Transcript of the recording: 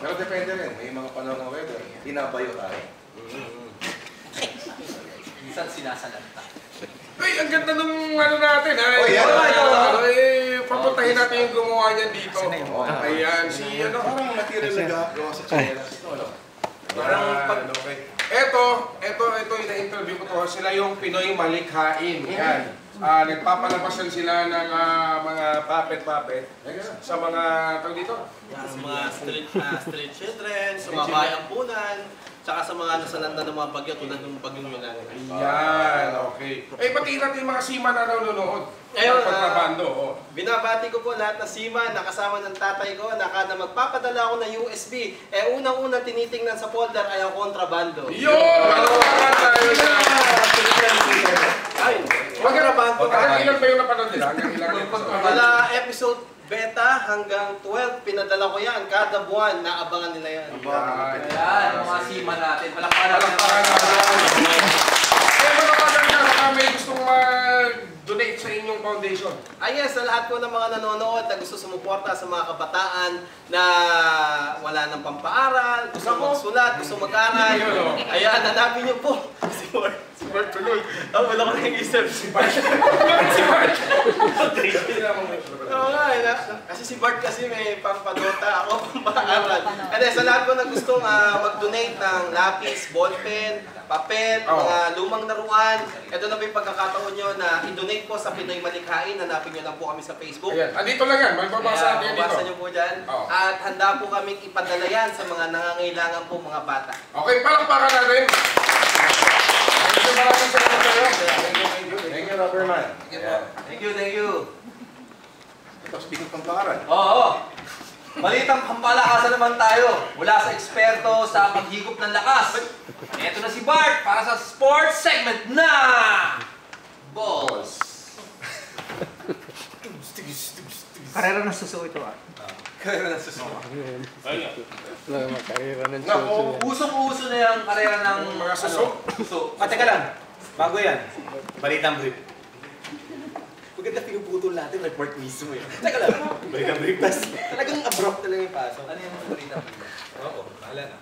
Pero depende rin, may mga panahon ng weather, binabayo tayo. Minsan sinasalanta. Uy, ang ganda nung ano natin ha. Oh, yan. Papuntahin natin yung gumawa niyan dito. Ayan, si ano. Parang material na gawa sa chinelas. Ito, ano? Parang pag... Ito yung na-interview ko to. Sila yung Pinoy Malikhain. Yan. Nagpapalabasan sila ng mga puppet sa mga tawag dito? Sa mga street children, sa mga bayampunan, tsaka sa mga nasalanda ng mga bagyo tulad ng bagyong Yunan. Yan, okay. Pati natin yung mga seaman na nanonood. Ayun, kontrabando. binabati ko po lahat na seaman, nakasama ng tatay ko, na kada magpapadala ako ng USB, unang-unang tinitingnan sa folder ay ang kontrabando. Yun! Tayo na! Ay, kontrabando. Ilan ba yung napanood nila? Wala episode beta hanggang 12, pinadala ko yan. Kada buwan, naabangan nila yan. Ayan, mga seaman natin. Palakpakan natin. Mga maganda, baka may gustong donate sa inyong foundation. Yes, sa lahat po ng mga nanonood na gusto sumuporta sa mga kabataan na wala ng pampaaral, gusto magsulat, gusto mag-aral. Ayan, hanapin niyo po. Si Bart tuloy. Wala ko na yung isip. Si Bart. Kasi si Bart kasi may pampadota, ako pampaaral. Sa lahat po na gustong mag-donate ng lapis, ballpen, papel, mga lumang laruan, ito na po yung pagkakataon nyo na i-donate po sa Pinoy Malikhain. Hanapin nyo lang po kami sa Facebook. Ayan, andito lang yan. May babasa natin dito. Babasa nyo po dyan. At handa po kaming ipadala yan sa mga nangangailangan po mga bata. Okay, palakpakan natin. Maraming salamat kayo. Thank you, Robberman. Thank you. Ito, speaking pang pangaran. Oo. Balitang pampalakasan naman tayo. Mula sa eksperto sa paghigop ng lakas. Ito na si Bart para sa sports segment na Balls. Karera ng suso ito Karera ng suso. Karera ng Naku, usong-uso na yung karera ng mga suso. Teka lang, bago yan, balitang brief. Maganda pinuputol natin, report mismo eh. Teka lang, balitang brief, tas talagang abrupt talaga yung pasok. Ano yung balitang brief? Oo, mahala na.